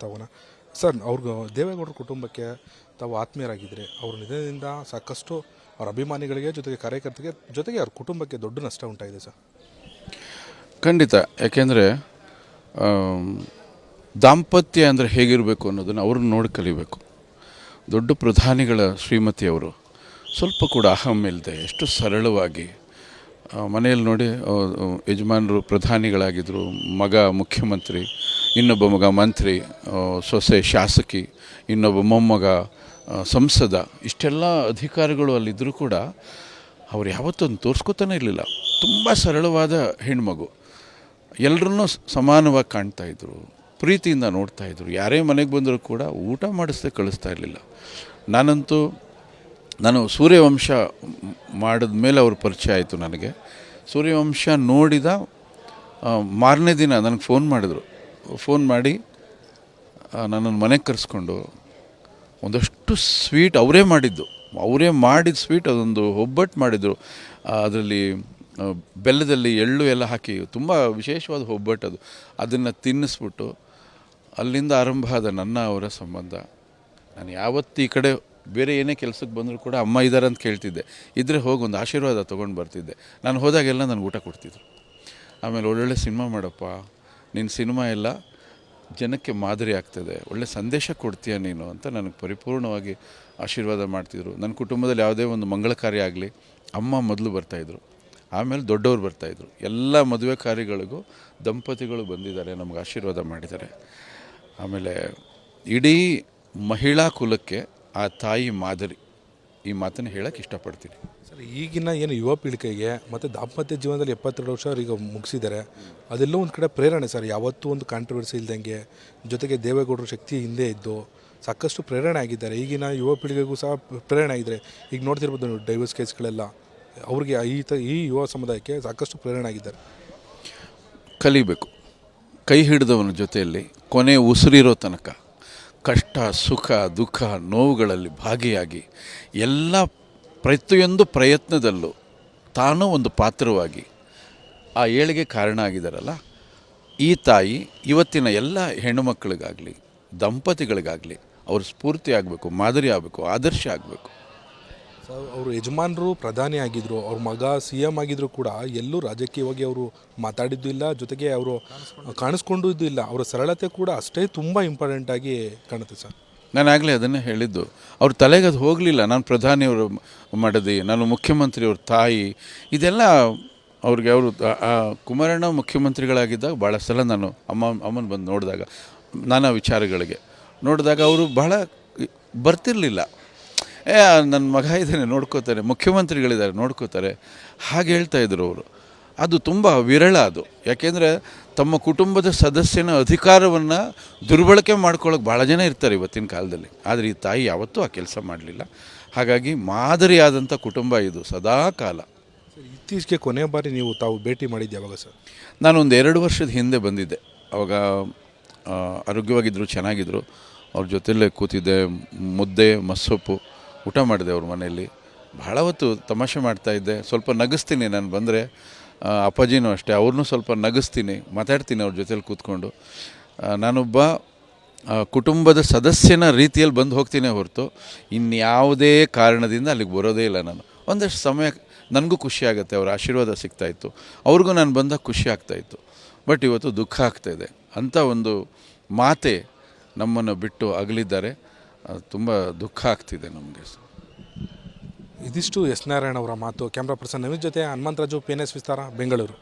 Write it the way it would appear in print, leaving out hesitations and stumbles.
ತಾವನ್ನ sir. ಅವ್ರಿಗೆ ದೇವೇಗೌಡರ ಕುಟುಂಬಕ್ಕೆ ತಾವು ಆತ್ಮೀಯರಾಗಿದ್ದರೆ ಅವ್ರ ನಿಧನದಿಂದ ಸಾಕಷ್ಟು ಅವ್ರ ಅಭಿಮಾನಿಗಳಿಗೆ ಜೊತೆಗೆ ಕಾರ್ಯಕರ್ತರಿಗೆ ಜೊತೆಗೆ ಅವ್ರ ಕುಟುಂಬಕ್ಕೆ ದೊಡ್ಡ ನಷ್ಟ ಉಂಟಾಗಿದೆ ಸರ್. ಖಂಡಿತ. ಯಾಕೆಂದರೆ ದಾಂಪತ್ಯ ಅಂದರೆ ಹೇಗಿರಬೇಕು ಅನ್ನೋದನ್ನು ಅವ್ರನ್ನ ನೋಡಿ ಕಲಿಬೇಕು. ದೊಡ್ಡ ಪ್ರಧಾನಿಗಳ ಶ್ರೀಮತಿಯವರು ಸ್ವಲ್ಪ ಕೂಡ ಅಹಂ ಇಲ್ಲದೆ ಎಷ್ಟು ಸರಳವಾಗಿ ಮನೆಯಲ್ಲಿ ನೋಡಿ ಯಜಮಾನರು ಪ್ರಧಾನಿಗಳಾಗಿದ್ದರು, ಮಗ ಮುಖ್ಯಮಂತ್ರಿ, ಇನ್ನೊಬ್ಬ ಮಗ ಮಂತ್ರಿ, ಸೊಸೆ ಶಾಸಕಿ, ಇನ್ನೊಬ್ಬ ಮೊಮ್ಮಗ ಸಂಸದ, ಇಷ್ಟೆಲ್ಲ ಅಧಿಕಾರಿಗಳು ಅಲ್ಲಿದ್ದರೂ ಕೂಡ ಅವ್ರು ಯಾವತ್ತೊಂದು ತೋರಿಸ್ಕೊತಾನೆ ಇರಲಿಲ್ಲ. ತುಂಬ ಸರಳವಾದ ಹೆಣ್ಮಗು, ಎಲ್ಲರನ್ನೂ ಸಮಾನವಾಗಿ ಕಾಣ್ತಾಯಿದ್ರು, ಪ್ರೀತಿಯಿಂದ ನೋಡ್ತಾಯಿದ್ರು. ಯಾರೇ ಮನೆಗೆ ಬಂದರೂ ಕೂಡ ಊಟ ಮಾಡಿಸ್ದೆ ಕಳಿಸ್ತಾ ಇರಲಿಲ್ಲ. ನಾನು ಸೂರ್ಯವಂಶ ಮಾಡಿದ ಮೇಲೆ ಅವ್ರ ಪರಿಚಯ ಆಯಿತು ನನಗೆ. ಸೂರ್ಯವಂಶ ನೋಡಿದ ಮಾರನೇ ದಿನ ನನಗೆ ಫೋನ್ ಮಾಡಿ ನನ್ನನ್ನು ಮನೆಗೆ ಕರೆಸ್ಕೊಂಡು ಒಂದಷ್ಟು ಸ್ವೀಟ್ ಅವರೇ ಮಾಡಿದ ಸ್ವೀಟ್, ಅದೊಂದು ಒಬ್ಬಟ್ಟು ಮಾಡಿದರು. ಅದರಲ್ಲಿ ಬೆಲ್ಲದಲ್ಲಿ ಎಳ್ಳು ಎಲ್ಲ ಹಾಕಿ ತುಂಬ ವಿಶೇಷವಾದ ಒಬ್ಬಟ್ಟು ಅದು. ಅದನ್ನು ತಿನ್ನಿಸ್ಬಿಟ್ಟು ಅಲ್ಲಿಂದ ಆರಂಭ ಆದ ನನ್ನ ಅವರ ಸಂಬಂಧ. ನಾನು ಯಾವತ್ತು ಈ ಕಡೆ ಬೇರೆ ಏನೇ ಕೆಲಸಕ್ಕೆ ಬಂದರೂ ಕೂಡ ಅಮ್ಮ ಇದ್ದಾರೆ ಅಂತ ಕೇಳ್ತಿದ್ದೆ, ಇದ್ದರೆ ಹೋಗಿ ಒಂದು ಆಶೀರ್ವಾದ ತೊಗೊಂಡು ಬರ್ತಿದ್ದೆ. ನಾನು ಹೋದಾಗೆಲ್ಲ ನನಗೆ ಊಟ ಕೊಡ್ತಿದ್ರು. ಆಮೇಲೆ ಒಳ್ಳೊಳ್ಳೆ ಸಿನಿಮಾ ಮಾಡಪ್ಪ, ನಿನ್ನ ಸಿನಿಮಾ ಎಲ್ಲ ಜನಕ್ಕೆ ಮಾದರಿ ಆಗ್ತದೆ, ಒಳ್ಳೆ ಸಂದೇಶ ಕೊಡ್ತೀಯ ನೀನು ಅಂತ ನನಗೆ ಪರಿಪೂರ್ಣವಾಗಿ ಆಶೀರ್ವಾದ ಮಾಡ್ತಿದ್ರು. ನನ್ನ ಕುಟುಂಬದಲ್ಲಿ ಯಾವುದೇ ಒಂದು ಮಂಗಳ ಕಾರ್ಯ ಆಗಲಿ ಅಮ್ಮ ಮೊದಲು ಬರ್ತಾಯಿದ್ರು, ಆಮೇಲೆ ದೊಡ್ಡವರು ಬರ್ತಾಯಿದ್ರು. ಎಲ್ಲ ಮದುವೆ ಕಾರ್ಯಗಳಿಗೂ ದಂಪತಿಗಳು ಬಂದಿದ್ದಾರೆ, ನಮಗೆ ಆಶೀರ್ವಾದ ಮಾಡಿದ್ದಾರೆ. ಆಮೇಲೆ ಇಡೀ ಮಹಿಳಾ ಕುಲಕ್ಕೆ ಆ ತಾಯಿ ಮಾದರಿ, ಈ ಮಾತನ್ನು ಹೇಳೋಕ್ಕೆ ಇಷ್ಟಪಡ್ತೀನಿ ಸರ್. ಈಗಿನ ಏನು ಯುವ ಪೀಳಿಗೆಗೆ ಮತ್ತು ದಾಂಪತ್ಯ ಜೀವನದಲ್ಲಿ 72 ವರ್ಷ ಈಗ ಮುಗಿಸಿದ್ದಾರೆ, ಅದೆಲ್ಲೋ ಒಂದು ಕಡೆ ಪ್ರೇರಣೆ ಸರ್. ಯಾವತ್ತೂ ಒಂದು ಕಾಂಟ್ರವರ್ಸಿ ಇಲ್ದಂಗೆ ಜೊತೆಗೆ ದೇವೇಗೌಡರು ಶಕ್ತಿ ಹಿಂದೆ ಇದ್ದು ಸಾಕಷ್ಟು ಪ್ರೇರಣೆ ಆಗಿದ್ದಾರೆ. ಈಗಿನ ಯುವ ಪೀಳಿಗೆಗೂ ಸಹ ಪ್ರೇರಣೆ ಆಗಿದ್ದಾರೆ. ಈಗ ನೋಡ್ತಿರ್ಬೋದು ಡೈವರ್ಸ್ ಕೇಸ್ಗಳೆಲ್ಲ ಅವ್ರಿಗೆ ಈ ಯುವ ಸಮುದಾಯಕ್ಕೆ ಸಾಕಷ್ಟು ಪ್ರೇರಣೆ ಆಗಿದ್ದಾರೆ. ಕಲಿಬೇಕು. ಕೈ ಹಿಡಿದವನ ಜೊತೆಯಲ್ಲಿ ಕೊನೆ ಉಸಿರಿರೋ ತನಕ ಕಷ್ಟ ಸುಖ ದುಃಖ ನೋವುಗಳಲ್ಲಿ ಭಾಗಿಯಾಗಿ ಎಲ್ಲ ಪ್ರತಿಯೊಂದು ಪ್ರಯತ್ನದಲ್ಲೂ ತಾನೂ ಒಂದು ಪಾತ್ರವಾಗಿ ಆ ಏಳಿಗೆ ಕಾರಣ ಆಗಿದ್ದಾರಲ್ಲ, ಈ ತಾಯಿ ಇವತ್ತಿನ ಎಲ್ಲ ಹೆಣ್ಣುಮಕ್ಕಳಿಗಾಗಲಿ ದಂಪತಿಗಳಿಗಾಗಲಿ ಅವರು ಸ್ಫೂರ್ತಿ ಆಗಬೇಕು, ಮಾದರಿ ಆಗಬೇಕು, ಆದರ್ಶ ಆಗಬೇಕು. ಸರ್, ಅವರು ಯಜಮಾನರು ಪ್ರಧಾನಿ ಆಗಿದ್ದರು, ಅವ್ರ ಮಗ CM ಆಗಿದ್ದರೂ ಕೂಡ ಎಲ್ಲೂ ರಾಜಕೀಯವಾಗಿ ಅವರು ಮಾತಾಡಿದ್ದು ಇಲ್ಲ, ಜೊತೆಗೆ ಅವರು ಕಾಣಿಸ್ಕೊಂಡಿದ್ದು ಇಲ್ಲ. ಅವರ ಸರಳತೆ ಕೂಡ ಅಷ್ಟೇ ತುಂಬ ಇಂಪಾರ್ಟೆಂಟಾಗಿ ಕಾಣುತ್ತೆ ಸರ್. ನಾನು ಆಗಲೇ ಅದನ್ನೇ ಹೇಳಿದ್ದು. ಅವ್ರ ತಲೆಗೆ ಅದು ಹೋಗಲಿಲ್ಲ. ನಾನು ಪ್ರಧಾನಿಯವರು ಮಡದಿ, ನಾನು ಮುಖ್ಯಮಂತ್ರಿಯವ್ರ ತಾಯಿ, ಇದೆಲ್ಲ ಅವ್ರಿಗೆ ಅವರು ಕುಮಾರಣ್ಣ ಮುಖ್ಯಮಂತ್ರಿಗಳಾಗಿದ್ದಾಗ ಭಾಳ ಸಲ ನಾನು ಅಮ್ಮನ ಬಂದು ನೋಡಿದಾಗ ನಾನಾ ವಿಚಾರಗಳಿಗೆ ನೋಡಿದಾಗ ಅವರು ಬಹಳ ಬರ್ತಿರಲಿಲ್ಲ. ನನ್ನ ಮಗ ಇದ್ದಾನೆ ನೋಡ್ಕೋತಾರೆ, ಮುಖ್ಯಮಂತ್ರಿಗಳಿದ್ದಾರೆ ನೋಡ್ಕೋತಾರೆ, ಹಾಗೆ ಹೇಳ್ತಾಯಿದ್ರು ಅವರು. ಅದು ತುಂಬ ವಿರಳ ಅದು. ಯಾಕೆಂದರೆ ತಮ್ಮ ಕುಟುಂಬದ ಸದಸ್ಯನ ಅಧಿಕಾರವನ್ನು ದುರ್ಬಳಕೆ ಮಾಡ್ಕೊಳ್ಳೋಕೆ ಭಾಳ ಜನ ಇರ್ತಾರೆ ಇವತ್ತಿನ ಕಾಲದಲ್ಲಿ. ಆದರೆ ಈ ತಾಯಿ ಯಾವತ್ತೂ ಆ ಕೆಲಸ ಮಾಡಲಿಲ್ಲ. ಹಾಗಾಗಿ ಮಾದರಿಯಾದಂಥ ಕುಟುಂಬ ಇದು ಸದಾ ಕಾಲ. ಇತ್ತೀಚೆಗೆ ಕೊನೆ ಬಾರಿ ತಾವು ಭೇಟಿ ಮಾಡಿದ್ದು ಯಾವಾಗ ಸರ್? ನಾನೊಂದು 2 ವರ್ಷದ ಹಿಂದೆ ಬಂದಿದ್ದೆ. ಅವಾಗ ಆರೋಗ್ಯವಾಗಿದ್ದರು, ಚೆನ್ನಾಗಿದ್ದರು. ಅವ್ರ ಜೊತೆಯಲ್ಲೇ ಕೂತಿದ್ದೆ, ಮುದ್ದೆ ಮಸ್ಸೊಪ್ಪು ಊಟ ಮಾಡಿದೆ ಅವ್ರ ಮನೆಯಲ್ಲಿ. ಭಾಳ ಹೊತ್ತು ತಮಾಷೆ ಮಾಡ್ತಾಯಿದ್ದೆ. ಸ್ವಲ್ಪ ನಗಿಸ್ತೀನಿ ನಾನು ಬಂದರೆ, ಅಪ್ಪಾಜಿನೂ ಅಷ್ಟೇ, ಅವ್ರನ್ನೂ ಸ್ವಲ್ಪ ನಗಿಸ್ತೀನಿ, ಮಾತಾಡ್ತೀನಿ ಅವ್ರ ಜೊತೆಲಿ ಕೂತ್ಕೊಂಡು. ನಾನೊಬ್ಬ ಕುಟುಂಬದ ಸದಸ್ಯನ ರೀತಿಯಲ್ಲಿ ಬಂದು ಹೋಗ್ತೀನಿ ಹೊರತು ಇನ್ಯಾವುದೇ ಕಾರಣದಿಂದ ಅಲ್ಲಿಗೆ ಬರೋದೇ ಇಲ್ಲ. ನಾನು ಒಂದಷ್ಟು ಸಮಯ ನನಗೂ ಖುಷಿ ಆಗುತ್ತೆ, ಅವ್ರ ಆಶೀರ್ವಾದ ಸಿಗ್ತಾಯಿತ್ತು, ಅವ್ರಿಗೂ ನಾನು ಬಂದಾಗ ಖುಷಿ ಆಗ್ತಾಯಿತ್ತು. ಬಟ್ ಇವತ್ತು ದುಃಖ ಆಗ್ತಾಯಿದೆ. ಅಂಥ ಒಂದು ಮಾತೆ ನಮ್ಮನ್ನು ಬಿಟ್ಟು ಅಗಲಿದ್ದಾರೆ. ತುಂಬ ದುಃಖ ಆಗ್ತಿದೆ ನಮಗೆ. ಇದಿಷ್ಟು ಎಸ್ ನಾರಾಯಣ ಅವರ ಮಾತು. ಕ್ಯಾಮ್ರಾ ಪರ್ಸನ್ ನವೀನ್ ಜೊತೆ ಹನುಮಂತರಾಜು, PNS ವಿಸ್ತಾರ, ಬೆಂಗಳೂರು.